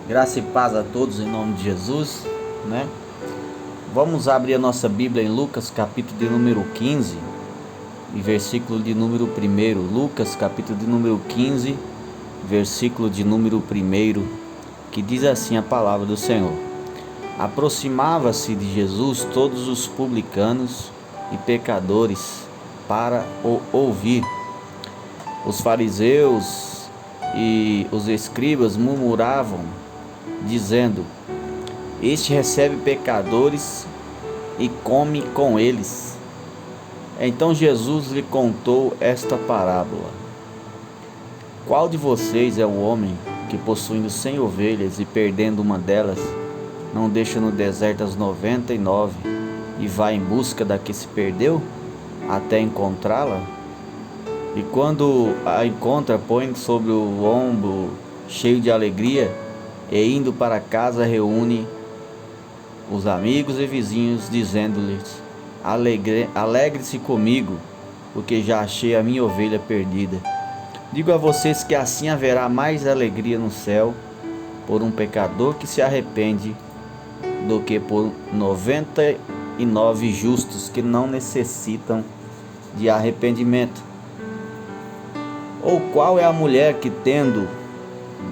Graça e paz a todos em nome de Jesus, né? Vamos abrir a nossa Bíblia em Lucas, capítulo de número 15 e versículo de número 1. Lucas, capítulo de número 15, versículo de número 1, que diz assim a palavra do Senhor: Aproximava-se de Jesus todos os publicanos e pecadores para o ouvir. Os fariseus e os escribas murmuravam, dizendo: Este recebe pecadores e come com eles. Então Jesus lhe contou esta parábola: Qual de vocês é o homem que, possuindo 100 ovelhas e perdendo uma delas, não deixa no deserto as 99 e vai em busca da que se perdeu, até encontrá-la? E quando a encontra, põe sobre o ombro, cheio de alegria, e indo para casa reúne os amigos e vizinhos, dizendo-lhes: Alegre-se comigo, porque já achei a minha ovelha perdida. Digo a vocês que assim haverá mais alegria no céu por um pecador que se arrepende do que por 99 justos que não necessitam de arrependimento. Ou qual é a mulher que, tendo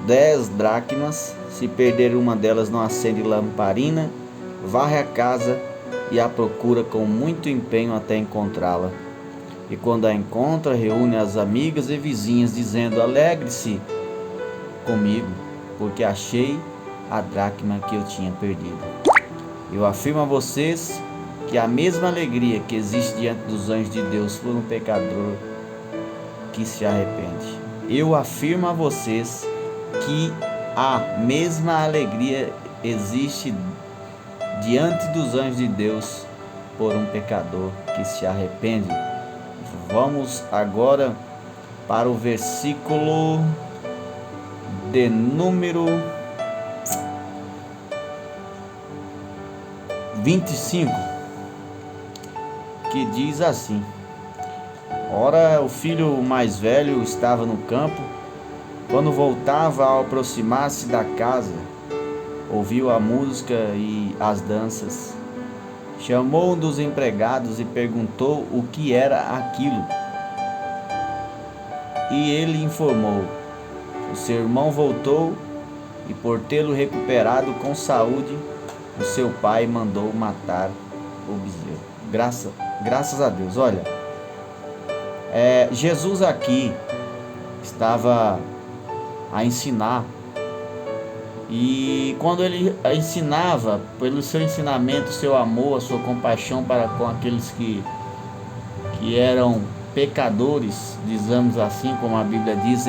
10 dracmas, se perder uma delas, não acende lamparina, varre a casa e a procura com muito empenho até encontrá-la? E quando a encontra, reúne as amigas e vizinhas, dizendo: Alegre-se comigo, porque achei a dracma que eu tinha perdido. Eu afirmo a vocês que a mesma alegria que existe diante dos anjos de Deus por um pecador que se arrepende. Eu afirmo a vocês que a mesma alegria existe diante dos anjos de Deus por um pecador que se arrepende. Vamos agora para o versículo de número 25, que diz assim: Ora, o filho mais velho estava no campo. Quando voltava, ao aproximar-se da casa, ouviu a música e as danças. Chamou um dos empregados e perguntou o que era aquilo. E ele informou: O seu irmão voltou e, por tê-lo recuperado com saúde, o seu pai mandou matar o bezerro. Graças a Deus. Olha, Jesus aqui estava a ensinar, e quando ele ensinava, pelo seu ensinamento, seu amor, a sua compaixão para com aqueles que eram pecadores, dizemos assim, como a Bíblia diz,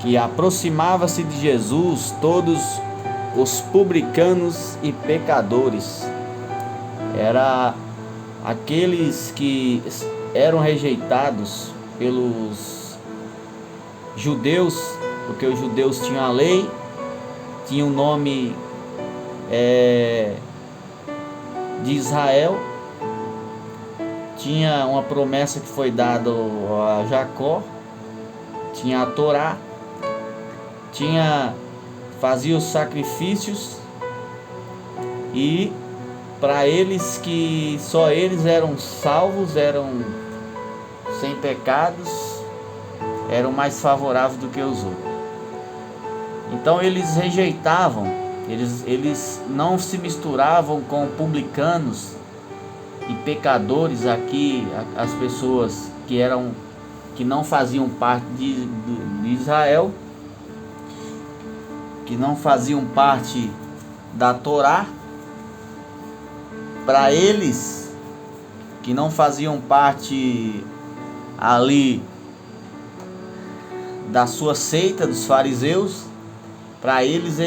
que aproximava-se de Jesus todos os publicanos e pecadores. Era aqueles que eram rejeitados pelos judeus, porque os judeus tinham a lei, tinham o nome de Israel, tinha uma promessa que foi dada a Jacó, tinha a Torá, fazia os sacrifícios, e para eles, que só eles eram salvos, eram sem pecados, eram mais favoráveis do que os outros. Então eles rejeitavam, eles não se misturavam com publicanos e pecadores. Aqui, as pessoas que não faziam parte de Israel, que não faziam parte da Torá. Para eles que não faziam parte ali da sua seita dos fariseus, para eles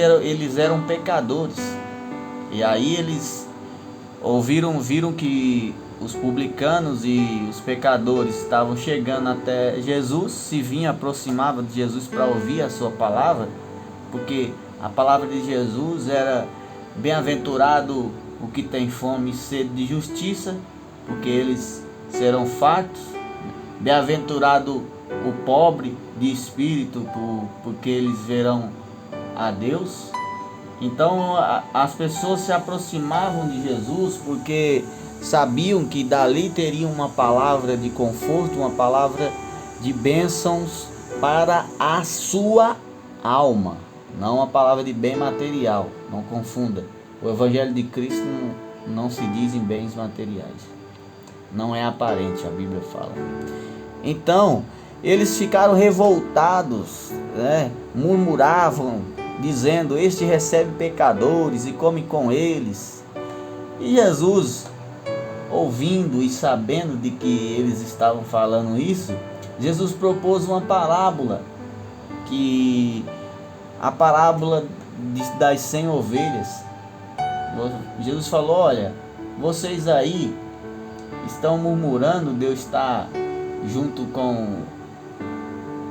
eram pecadores. E aí eles viram que os publicanos e os pecadores estavam chegando até Jesus, se vinha, aproximava de Jesus para ouvir a sua palavra, porque a palavra de Jesus era: bem-aventurado o que tem fome e sede de justiça, porque eles serão fartos. Bem-aventurado o pobre de espírito, porque eles verão a Deus. Então as pessoas se aproximavam de Jesus porque sabiam que dali teriam uma palavra de conforto, uma palavra de bênçãos para a sua alma, não uma palavra de bem material. Não confunda. O Evangelho de Cristo não se diz em bens materiais. Não é aparente, a Bíblia fala. Então, eles ficaram revoltados, né? Murmuravam, dizendo: este recebe pecadores e come com eles. E Jesus, ouvindo e sabendo de que eles estavam falando isso, Jesus propôs uma parábola, que a parábola das 100 ovelhas. Jesus falou: olha, vocês aí estão murmurando, Deus está junto com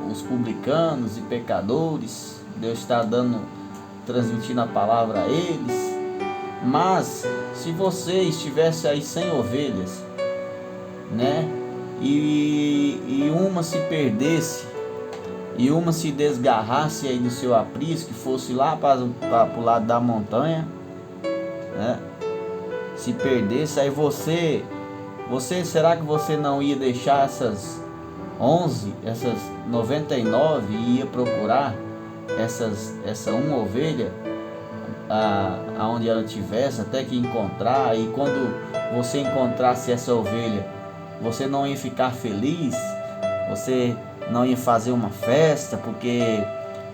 os publicanos e pecadores, Deus está transmitindo a palavra a eles. Mas se vocês tivessem aí 100 ovelhas, né, e uma se perdesse, e uma se desgarrasse aí do seu aprisco, que fosse lá para o lado da montanha, né, se perdesse, aí você, será que você não ia deixar essas 99 e ia procurar essa uma ovelha aonde ela tivesse, até que encontrar? E quando você encontrasse essa ovelha, você não ia ficar feliz? Você não ia fazer uma festa porque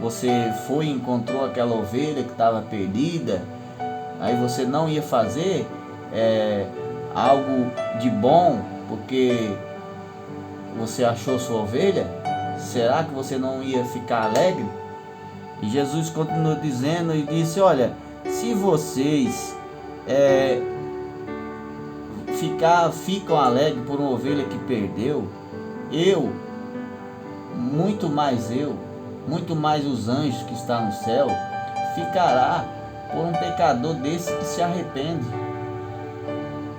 você foi e encontrou aquela ovelha que estava perdida? Aí você não ia fazer algo de bom porque você achou sua ovelha? Será que você não ia ficar alegre? E Jesus continuou dizendo e disse: olha, se vocês ficam alegres por uma ovelha que perdeu, muito mais os anjos que estão no céu, ficará por um pecador desse que se arrepende,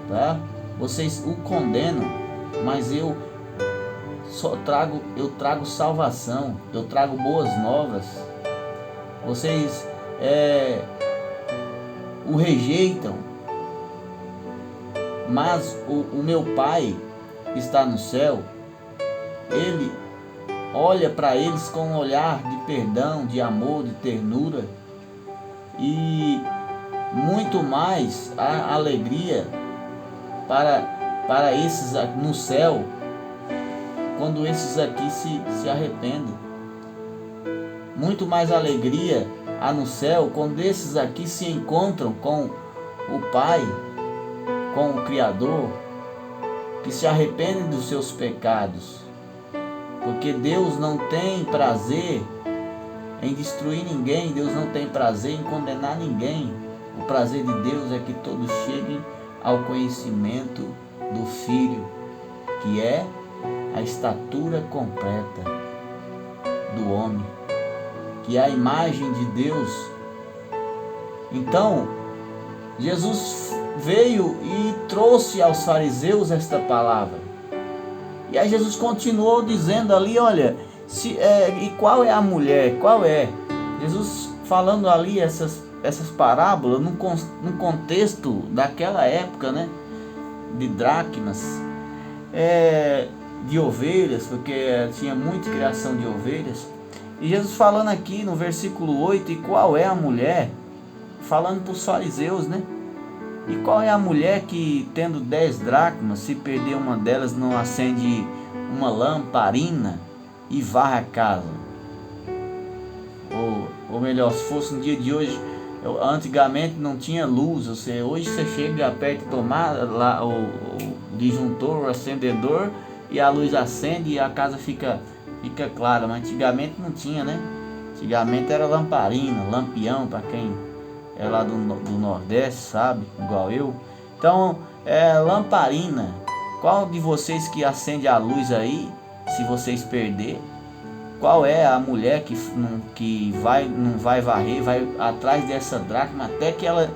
tá? Vocês o condenam, mas eu trago salvação, eu trago boas novas. Vocês o rejeitam, mas o meu Pai que está no céu, Ele olha para eles com um olhar de perdão, de amor, de ternura, e muito mais a alegria para esses no céu, quando esses aqui se arrependem. Muito mais alegria há no céu quando esses aqui se encontram com o Pai, com o Criador, que se arrependem dos seus pecados. Porque Deus não tem prazer em destruir ninguém, Deus não tem prazer em condenar ninguém. O prazer de Deus é que todos cheguem ao conhecimento do Filho, que é a estatura completa do homem, que é a imagem de Deus. Então, Jesus veio e trouxe aos fariseus esta palavra. E aí Jesus continuou dizendo ali: olha, e qual é a mulher? Qual é? Jesus falando ali essas parábolas num contexto daquela época, né? De dracmas, de ovelhas, porque tinha muita criação de ovelhas. E Jesus falando aqui no versículo 8, e qual é a mulher? Falando para os fariseus, né? E qual é a mulher que, tendo 10 dracmas, se perder uma delas, não acende uma lamparina e varre a casa? Ou melhor, se fosse no dia de hoje, antigamente não tinha luz, ou seja, hoje você chega, aperta a tomada, lá, o disjuntor, o acendedor, e a luz acende e a casa fica clara. Mas antigamente não tinha, né? Antigamente era lamparina, lampião, para quem é lá do Nordeste, sabe? Igual eu. Então, lamparina. Qual de vocês que acende a luz aí, se vocês perder? Qual é a mulher que não vai varrer, vai atrás dessa dracma até que ela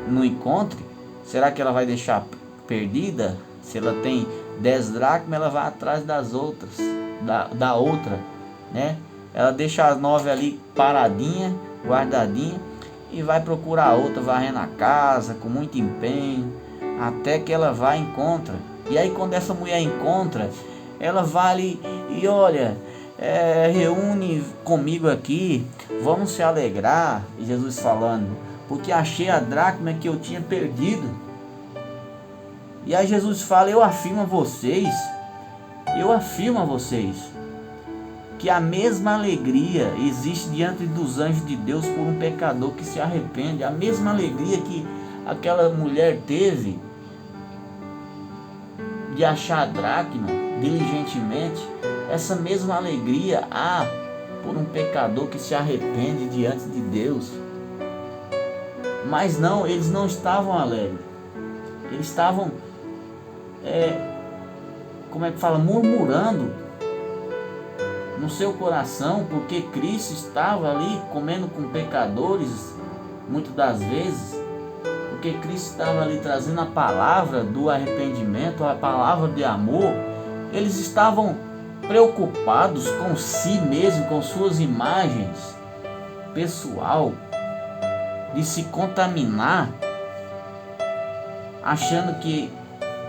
não encontre? Será que ela vai deixar perdida? Se ela tem 10 dracmas, ela vai atrás das outras, da outra, né? Ela deixa as 9 ali paradinha, guardadinha. e vai procurar outra, varrendo a casa com muito empenho, até que ela vai e encontra. E aí quando essa mulher encontra, ela vai ali e olha, reúne comigo aqui, vamos se alegrar. E Jesus falando, porque achei a dracma que eu tinha perdido. E aí Jesus fala, eu afirmo a vocês, que a mesma alegria existe diante dos anjos de Deus por um pecador que se arrepende. A mesma alegria que aquela mulher teve de achar a dracma diligentemente, essa mesma alegria há por um pecador que se arrepende diante de Deus. Mas não, eles não estavam alegres. Eles estavam, murmurando no seu coração, porque Cristo estava ali comendo com pecadores, muitas das vezes, porque Cristo estava ali trazendo a palavra do arrependimento, a palavra de amor. Eles estavam preocupados com si mesmo, com suas imagens pessoal, de se contaminar, achando que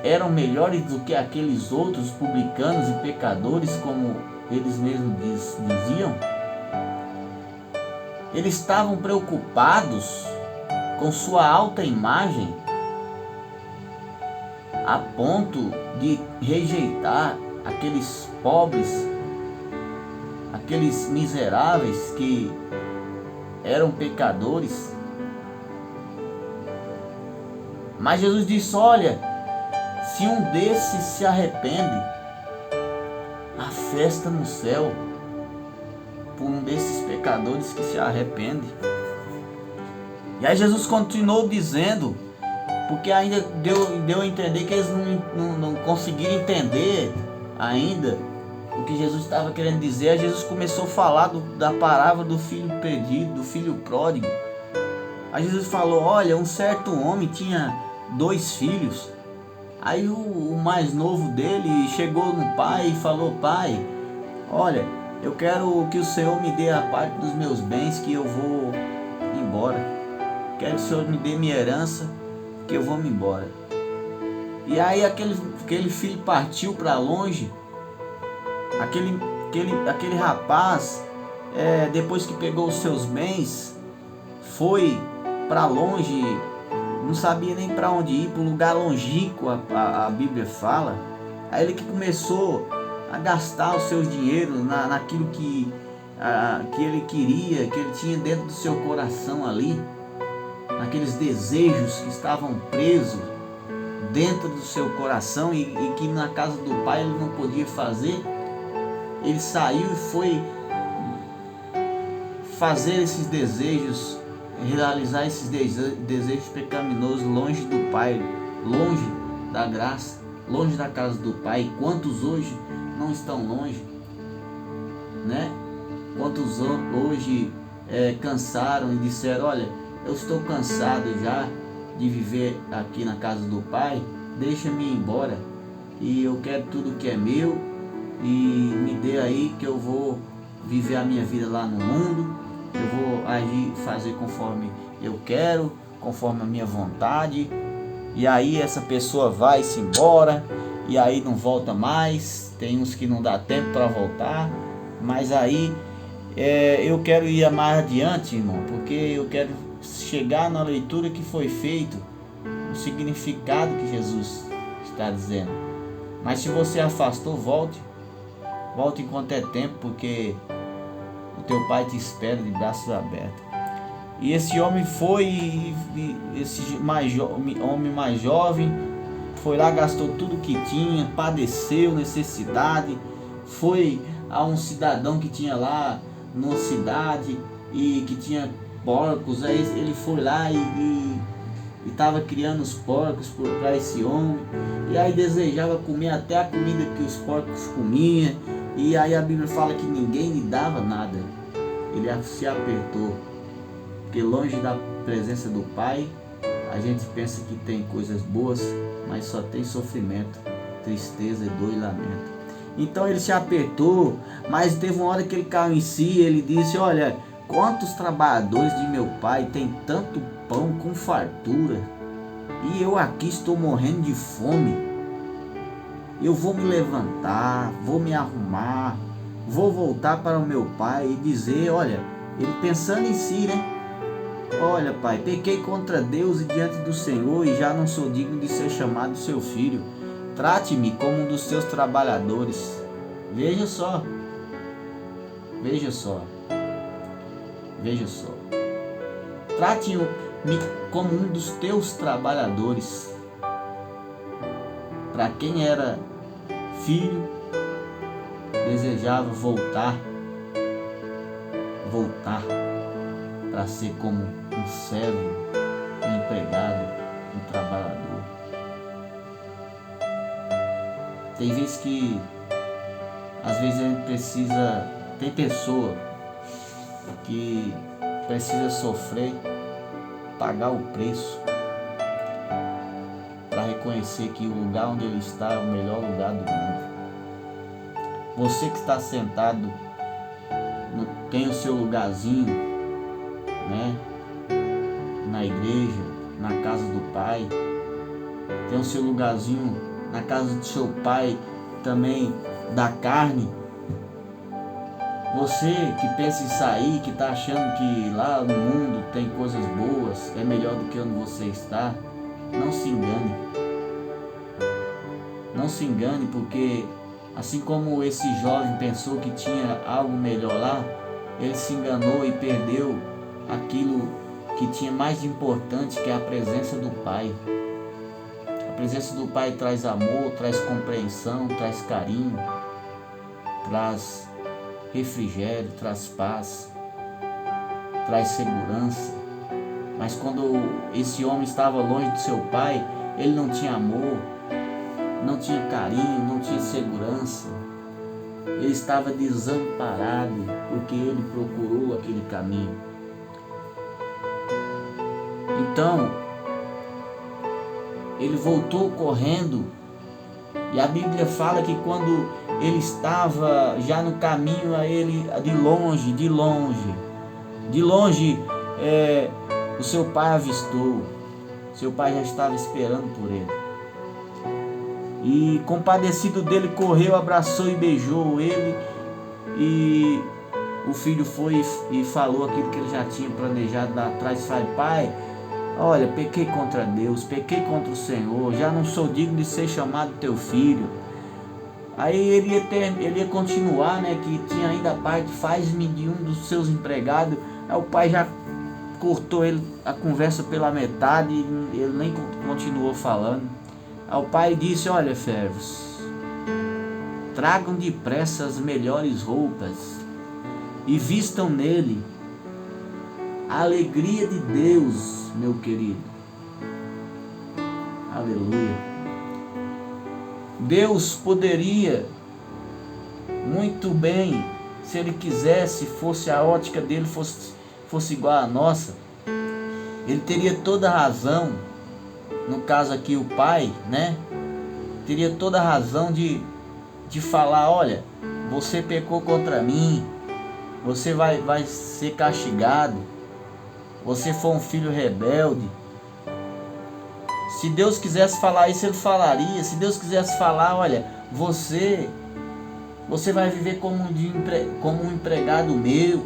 eram melhores do que aqueles outros publicanos e pecadores, como eles mesmos diziam. Eles estavam preocupados com sua alta imagem, a ponto de rejeitar aqueles pobres, aqueles miseráveis que eram pecadores. Mas Jesus disse, olha, se um desses se arrepende, há festa no céu por um desses pecadores que se arrepende. E aí Jesus continuou dizendo, porque ainda deu a entender que eles não conseguiram entender ainda o que Jesus estava querendo dizer. Aí Jesus começou a falar da parábola do filho perdido, do filho pródigo. Aí Jesus falou, olha, um certo homem tinha 2 filhos. Aí o mais novo dele chegou no pai e falou, pai, olha, eu quero que o Senhor me dê a parte dos meus bens, que eu vou embora. Quero que o Senhor me dê minha herança, que eu vou me embora. E aí aquele filho partiu para longe. Aquele rapaz, depois que pegou os seus bens, foi para longe, não sabia nem para onde ir, para um lugar longínquo, a Bíblia fala. Aí ele que começou a gastar os seus dinheiros naquilo que ele queria, que ele tinha dentro do seu coração ali, naqueles desejos que estavam presos dentro do seu coração e que na casa do pai ele não podia fazer. Ele saiu e foi fazer esses desejos, realizar esses desejos pecaminosos longe do pai, longe da graça, longe da casa do pai. Quantos hoje não estão longe, né? Quantos hoje cansaram e disseram, olha, eu estou cansado já de viver aqui na casa do pai, deixa-me ir embora e eu quero tudo que é meu e me dê aí que eu vou viver a minha vida lá no mundo, eu vou agir, fazer conforme eu quero, conforme a minha vontade. E aí essa pessoa vai-se embora e aí não volta mais. Tem uns que não dá tempo para voltar, mas aí eu quero ir mais adiante, irmão, porque eu quero chegar na leitura que foi feito, o significado que Jesus está dizendo. Mas se você afastou, volte enquanto é tempo, porque o teu pai te espera de braços abertos. E esse homem foi, esse homem mais jovem, foi lá, gastou tudo que tinha, padeceu necessidade, foi a um cidadão que tinha lá numa cidade e que tinha porcos. Aí ele foi lá e estava criando os porcos para esse homem, e aí desejava comer até a comida que os porcos comiam, e aí a Bíblia fala que ninguém lhe dava nada. Ele se apertou, porque longe da presença do Pai, a gente pensa que tem coisas boas, mas só tem sofrimento, tristeza, dor e lamento. Então ele se apertou, mas teve uma hora que ele caiu em si, ele disse, olha, Quantos trabalhadores de meu pai têm tanto pão com fartura, e eu aqui estou morrendo de fome? Eu vou me levantar, vou me arrumar, vou voltar para o meu pai e dizer, olha, ele pensando em si, né? Olha, pai, pequei contra Deus e diante do Senhor e já não sou digno de ser chamado seu filho. Trate-me como um dos seus trabalhadores. Veja só. Veja só. Veja só. Trate-me como um dos teus trabalhadores. Para quem era filho, desejava voltar para ser como um servo, um empregado, um trabalhador. Tem vezes que, às vezes a gente precisa, tem pessoa que precisa sofrer, pagar o preço para reconhecer que o lugar onde ele está é o melhor lugar do mundo. Você que está sentado, tem o seu lugarzinho, né? Na igreja, na casa do Pai, tem o seu lugarzinho na casa do seu pai, também da carne. Você que pensa em sair, que está achando que lá no mundo tem coisas boas, é melhor do que onde você está, não se engane. Não se engane, porque assim como esse jovem pensou que tinha algo melhor lá, ele se enganou e perdeu aquilo que tinha mais de importante, que é a presença do Pai. A presença do Pai traz amor, traz compreensão, traz carinho, traz refrigério, traz paz, traz segurança. Mas quando esse homem estava longe do seu pai, ele não tinha amor, não tinha carinho, não tinha segurança. Ele estava desamparado porque ele procurou aquele caminho. Então, ele voltou correndo, e a Bíblia fala que quando ele estava já no caminho, a ele de longe, o seu pai avistou. Seu pai já estava esperando por ele. E compadecido dele, correu, abraçou e beijou ele. E o filho foi e falou aquilo que ele já tinha planejado lá atrás. Falou: pai, olha, pequei contra Deus, pequei contra o Senhor, já não sou digno de ser chamado teu filho. Aí ele ia continuar, né? Que tinha ainda a parte, faz-me de um dos seus empregados. Aí o pai já cortou a conversa pela metade e ele nem continuou falando. Aí o pai disse: olha, servos, tragam depressa as melhores roupas e vistam nele a alegria de Deus, meu querido. Aleluia. Deus poderia muito bem, se ele quisesse, fosse a ótica dele fosse igual à nossa, ele teria toda a razão, no caso aqui o pai, né? Teria toda a razão de falar: olha, você pecou contra mim, você vai ser castigado, você foi um filho rebelde. Se Deus quisesse falar isso, ele falaria. Se Deus quisesse falar: olha, você vai viver como um empregado meu,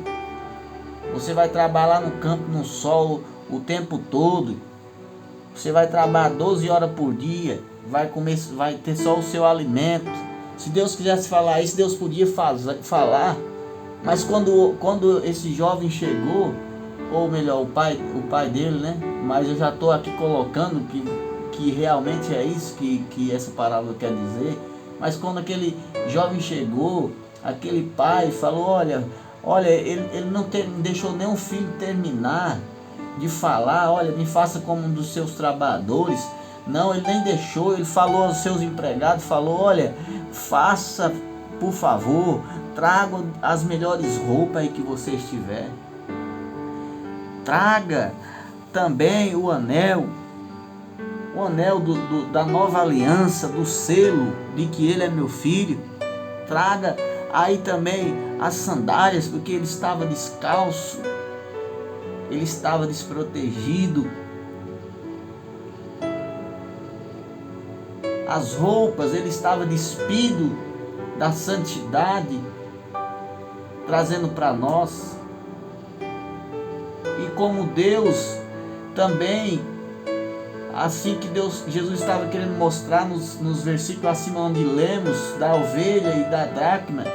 você vai trabalhar no campo, no sol, o tempo todo, você vai trabalhar 12 horas por dia, vai ter só o seu alimento. Se Deus quisesse falar isso, Deus podia falar. Mas quando esse jovem chegou, ou melhor, o pai dele, né? Mas eu já estou aqui colocando que realmente é isso que essa parábola quer dizer. Mas quando aquele jovem chegou, aquele pai falou: olha, ele não deixou nem o filho terminar de falar. Olha, me faça como um dos seus trabalhadores. Não, ele nem deixou. Ele falou aos seus empregados, falou: olha, faça, por favor, traga as melhores roupas aí que você estiver. Traga também o anel da nova aliança, do selo de que ele é meu filho. Traga aí também as sandálias, porque ele estava descalço, ele estava desprotegido. As roupas, ele estava despido da santidade, trazendo para nós. E como Deus também, assim que Jesus estava querendo mostrar nos versículos acima onde lemos, da ovelha e da dracma,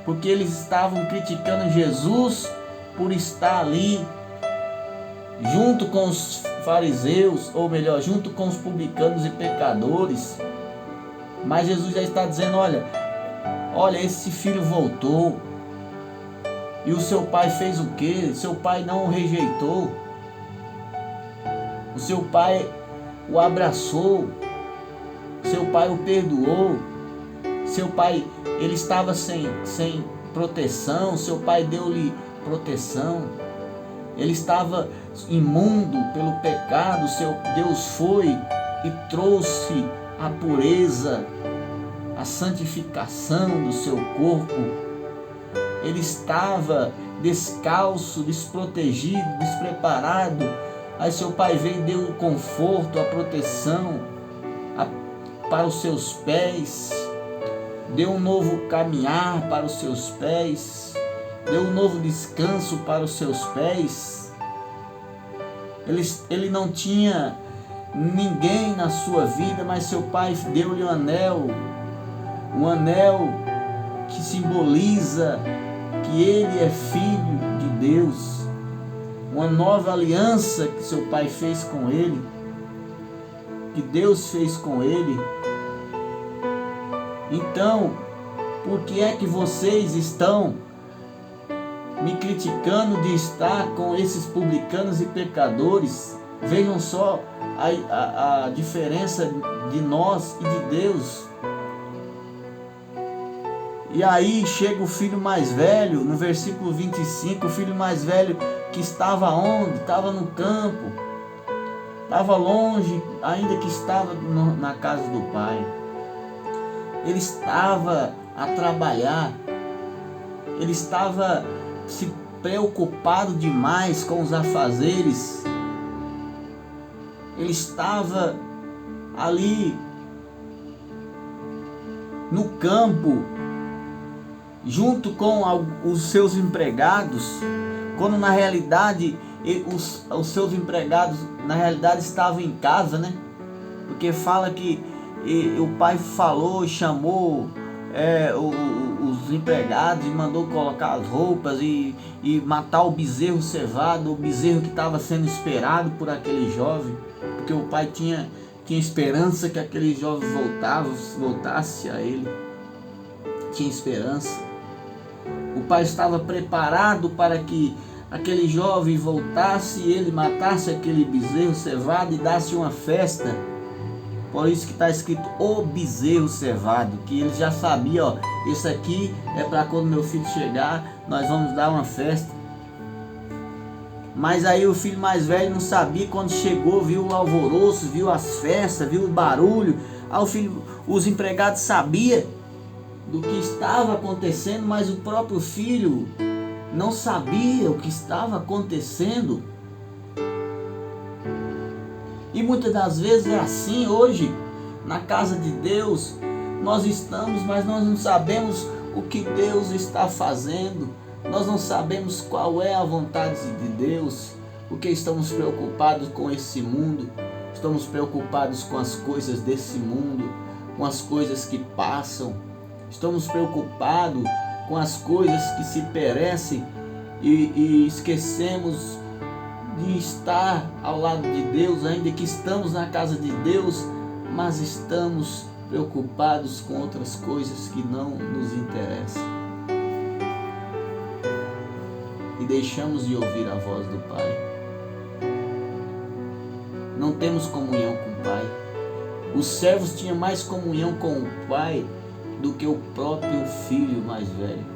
porque eles estavam criticando Jesus por estar ali junto com os fariseus, ou melhor, junto com os publicanos e pecadores. Mas Jesus já está dizendo, olha, esse filho voltou. E o seu pai fez o quê? Seu pai não o rejeitou. O seu pai o abraçou. Seu pai o perdoou. Seu pai, ele estava sem proteção. Seu pai deu-lhe proteção. Ele estava imundo pelo pecado. Deus foi e trouxe a pureza, a santificação do seu corpo. Ele estava descalço, desprotegido, despreparado. Aí seu pai veio e deu o conforto, a proteção para os seus pés, deu um novo caminhar para os seus pés, deu um novo descanso para os seus pés. Ele não tinha ninguém na sua vida, mas seu pai deu-lhe um anel que simboliza que ele é filho de Deus, uma nova aliança que seu pai fez com ele, que Deus fez com ele. Então, por que é que vocês estão me criticando de estar com esses publicanos e pecadores? Vejam só a diferença de nós e de Deus. E aí chega o filho mais velho, no versículo 25, o filho mais velho que estava onde? Estava no campo, estava longe, ainda que estava na casa do pai. Ele estava a trabalhar, ele estava se preocupado demais com os afazeres, ele estava ali no campo, junto com os seus empregados, quando na realidade os seus empregados na realidade estavam em casa, né? Porque fala que o pai falou e chamou os empregados e mandou colocar as roupas e matar o bezerro cevado, o bezerro que estava sendo esperado por aquele jovem, porque o pai tinha esperança que aquele jovem voltasse a ele, tinha esperança. O pai estava preparado para que aquele jovem voltasse e ele matasse aquele bezerro cevado e desse uma festa. Por isso que está escrito o bezerro cevado, que ele já sabia, isso aqui é para quando meu filho chegar, nós vamos dar uma festa. Mas aí o filho mais velho não sabia, quando chegou, viu o alvoroço, viu as festas, viu o barulho. Aí os empregados sabiam do que estava acontecendo, mas o próprio filho não sabia o que estava acontecendo. E muitas das vezes é assim hoje, na casa de Deus, nós estamos, mas nós não sabemos o que Deus está fazendo, nós não sabemos qual é a vontade de Deus, porque estamos preocupados com esse mundo, estamos preocupados com as coisas desse mundo, com as coisas que passam, estamos preocupados com as coisas que se perecem e esquecemos de estar ao lado de Deus, ainda que estamos na casa de Deus, mas estamos preocupados com outras coisas que não nos interessam. E deixamos de ouvir a voz do Pai. Não temos comunhão com o Pai. Os servos tinham mais comunhão com o Pai do que o próprio filho mais velho.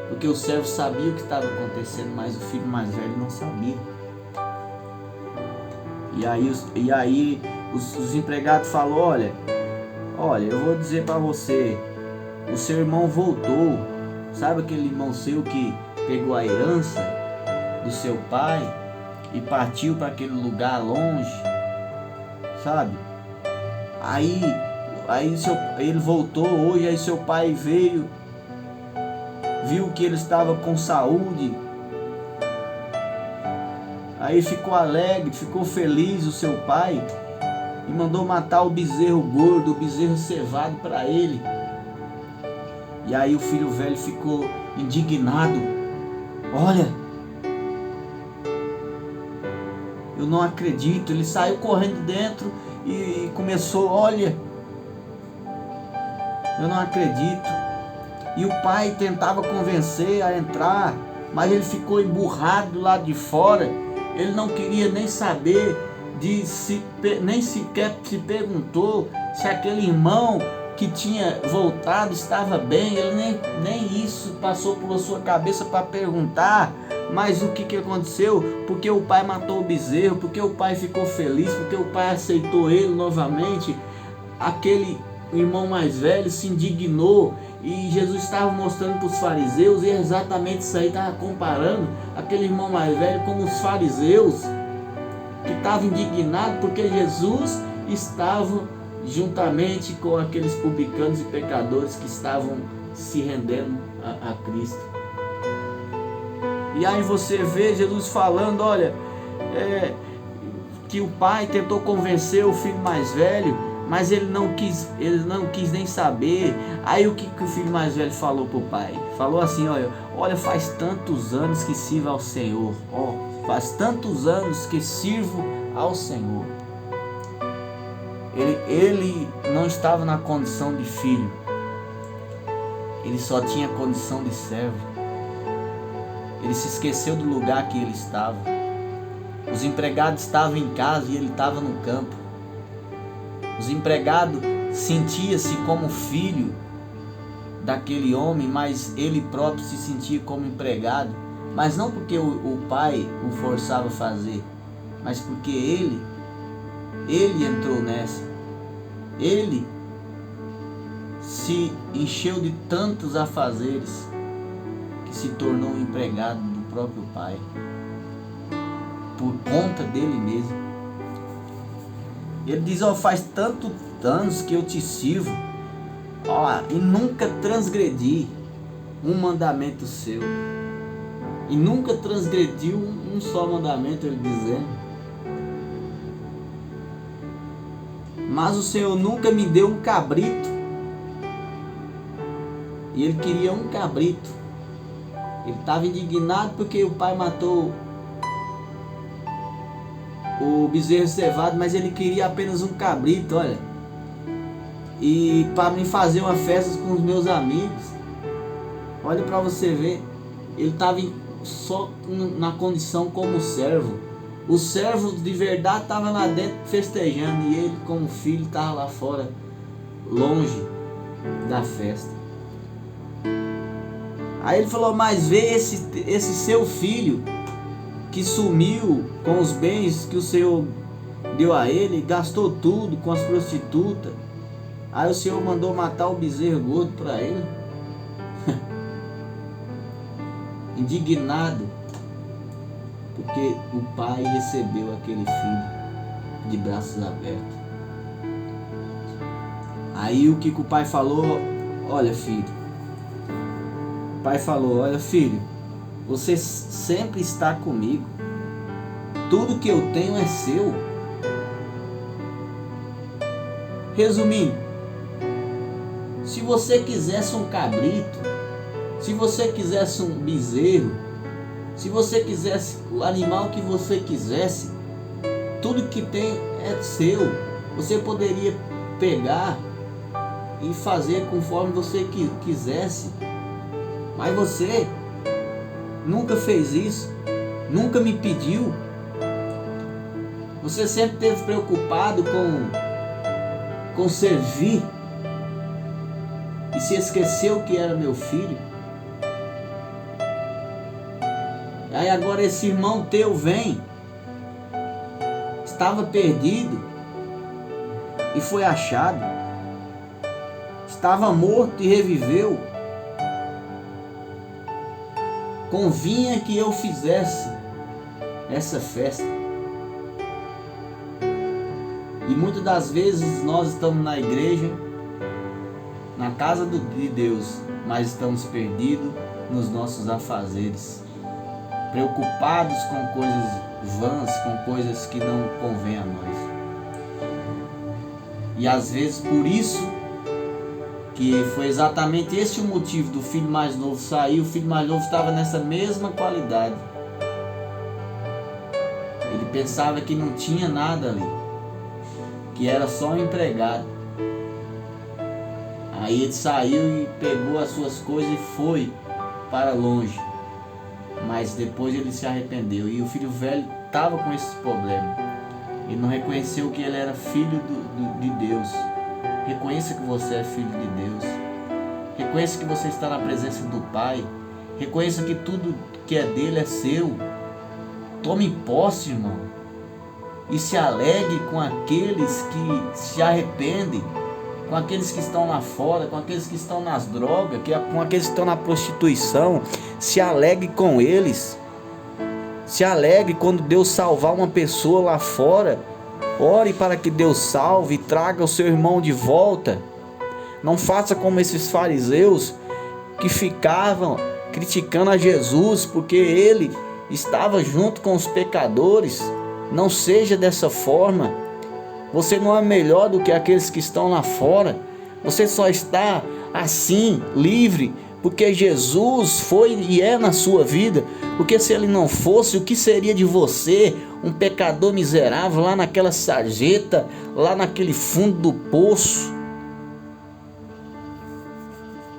Porque o servo sabia o que estava acontecendo, mas o filho mais velho não sabia. E aí os empregados falaram, olha, eu vou dizer para você, o seu irmão voltou, Sabe aquele irmão seu que pegou a herança do seu pai e partiu para aquele lugar longe, sabe? Aí ele voltou hoje, aí seu pai veio, viu que ele estava com saúde, aí ficou alegre, ficou feliz o seu pai e mandou matar o bezerro gordo, o bezerro cevado para ele. E aí o filho velho ficou indignado. Olha, eu não acredito. Ele saiu correndo dentro e começou, olha, eu não acredito. E o pai tentava convencer a entrar, mas ele ficou emburrado do lado de fora. Ele não queria nem saber, nem sequer se perguntou se aquele irmão que tinha voltado estava bem. Ele nem isso passou por sua cabeça para perguntar. Mas o que aconteceu? Porque o pai matou o bezerro, porque o pai ficou feliz, porque o pai aceitou ele novamente. Aquele irmão mais velho se indignou, e Jesus estava mostrando para os fariseus, e exatamente isso aí, estava comparando aquele irmão mais velho com os fariseus, que estavam indignados porque Jesus estava juntamente com aqueles publicanos e pecadores que estavam se rendendo a Cristo. E aí você vê Jesus falando, olha, que o pai tentou convencer o filho mais velho, mas ele não quis nem saber. Aí o que o filho mais velho falou para o pai? Falou assim, olha, faz tantos anos que sirvo ao Senhor, faz tantos anos que sirvo ao Senhor. Ele não estava na condição de filho, ele só tinha condição de servo. Ele se esqueceu do lugar que ele estava. Os empregados estavam em casa e ele estava no campo. Os empregados sentiam-se como filho daquele homem, mas ele próprio se sentia como empregado. Mas não porque o pai o forçava a fazer, mas porque ele entrou nessa. Ele se encheu de tantos afazeres que se tornou um empregado do próprio pai, por conta dele mesmo. Ele diz, faz tantos anos que eu te sirvo, e nunca transgredi um mandamento seu, e nunca transgrediu um só mandamento, ele dizendo. Mas o Senhor nunca me deu um cabrito. E ele queria um cabrito. Ele estava indignado porque o pai matou o bezerro cevado, mas ele queria apenas um cabrito, olha. E para me fazer uma festa com os meus amigos. Olha para você ver. Ele estava só na condição como servo. Os servos de verdade estavam lá dentro festejando, e ele como filho estava lá fora, longe da festa. Aí ele falou, mas vê esse seu filho que sumiu com os bens que o Senhor deu a ele, gastou tudo com as prostitutas. Aí o Senhor mandou matar o bezerro gordo para ele. Indignado, porque o pai recebeu aquele filho de braços abertos. Aí o que o pai falou? Olha, filho. O pai falou, olha, filho, você sempre está comigo. Tudo que eu tenho é seu. Resumindo, se você quisesse um cabrito, se você quisesse um bezerro, se você quisesse o animal que você quisesse, tudo que tem é seu. Você poderia pegar e fazer conforme você quisesse. Mas você nunca fez isso, nunca me pediu. Você sempre esteve preocupado com servir e se esqueceu que era meu filho. Aí agora esse irmão teu vem, estava perdido e foi achado, estava morto e reviveu. convinha que eu fizesse essa festa. E muitas das vezes nós estamos na igreja, na casa de Deus, mas estamos perdidos nos nossos afazeres, preocupados com coisas vãs, com coisas que não convêm a nós. E às vezes por isso que foi exatamente esse o motivo do filho mais novo sair. O filho mais novo estava nessa mesma qualidade. Ele pensava que não tinha nada ali, que era só um empregado. Aí ele saiu e pegou as suas coisas e foi para longe. Mas depois ele se arrependeu. E o filho velho estava com esse problema. Ele não reconheceu que ele era filho de Deus. Reconheça que você é filho de Deus. Reconheça que você está na presença do Pai. Reconheça que tudo que é dele é seu. Tome posse, irmão. E se alegre com aqueles que se arrependem, com aqueles que estão lá fora, com aqueles que estão nas drogas, com aqueles que estão na prostituição. Se alegre com eles. Se alegre quando Deus salvar uma pessoa lá fora. Ore para que Deus salve e traga o seu irmão de volta. Não faça como esses fariseus que ficavam criticando a Jesus porque ele estava junto com os pecadores. Não seja dessa forma. Você não é melhor do que aqueles que estão lá fora. Você só está assim, livre, porque Jesus foi e é na sua vida. Porque se ele não fosse, o que seria de você, um pecador miserável, lá naquela sarjeta, lá naquele fundo do poço,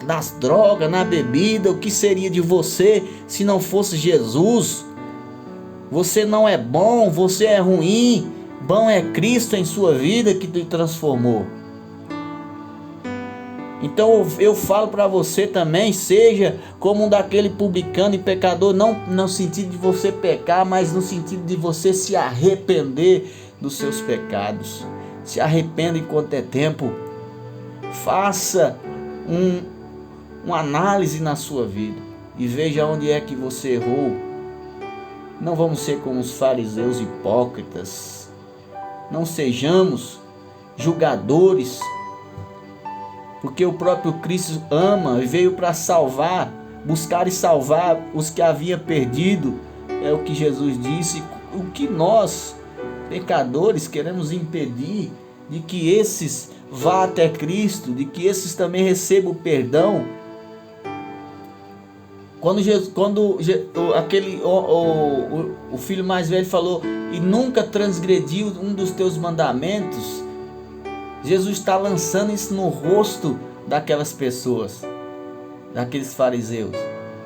das drogas, na bebida? O que seria de você se não fosse Jesus? Você não é bom, você é ruim. Bom é Cristo em sua vida que te transformou. Então eu falo para você também, seja como um daquele publicano e pecador, não no sentido de você pecar, mas no sentido de você se arrepender dos seus pecados. Se arrependa enquanto é tempo. Faça uma análise na sua vida e veja onde é que você errou. Não vamos ser como os fariseus hipócritas. Não sejamos julgadores, porque o próprio Cristo ama e veio para salvar, buscar e salvar os que havia perdido. É o que Jesus disse. O que nós, pecadores, queremos impedir de que esses vá até Cristo, de que esses também recebam o perdão. Quando o filho mais velho falou, e nunca transgrediu um dos teus mandamentos, Jesus está lançando isso no rosto daquelas pessoas, daqueles fariseus.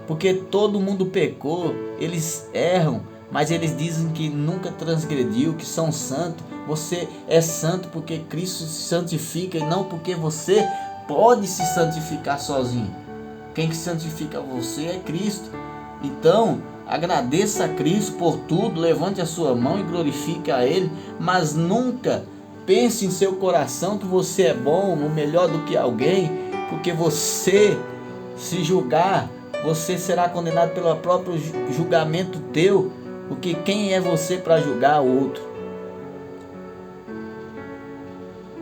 Porque todo mundo pecou, eles erram, mas eles dizem que nunca transgrediu, que são santos. Você é santo porque Cristo se santifica e não porque você pode se santificar sozinho. Quem que santifica você é Cristo. Então, agradeça a Cristo por tudo, levante a sua mão e glorifique a Ele, mas nunca pense em seu coração que você é bom ou melhor do que alguém, porque você, se julgar, você será condenado pelo próprio julgamento teu, porque quem é você para julgar o outro?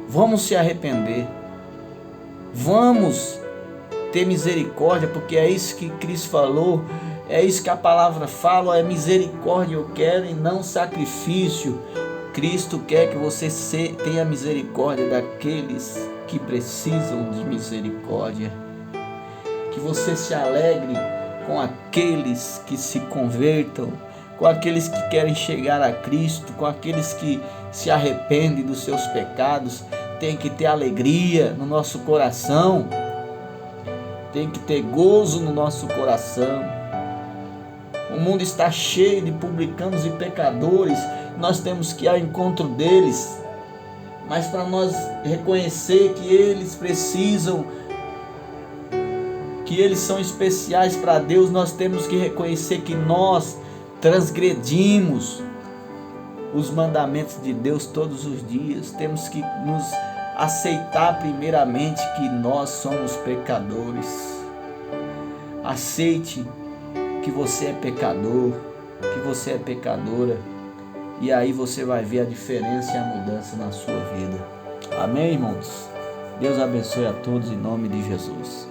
Vamos se arrepender, vamos ter misericórdia, porque é isso que Cristo falou, é isso que a palavra fala, é misericórdia eu quero e não sacrifício. Cristo quer que você tenha misericórdia daqueles que precisam de misericórdia, que você se alegre com aqueles que se convertam, com aqueles que querem chegar a Cristo, com aqueles que se arrependem dos seus pecados. Tem que ter alegria no nosso coração, tem que ter gozo no nosso coração. O mundo está cheio de publicanos e pecadores, nós temos que ir ao encontro deles, mas para nós reconhecer que eles precisam, que eles são especiais para Deus, nós temos que reconhecer que nós transgredimos os mandamentos de Deus todos os dias. Temos que nos aceitar primeiramente que nós somos pecadores. Aceite que você é pecador, que você é pecadora, e aí você vai ver a diferença e a mudança na sua vida. Amém, irmãos? Deus abençoe a todos em nome de Jesus.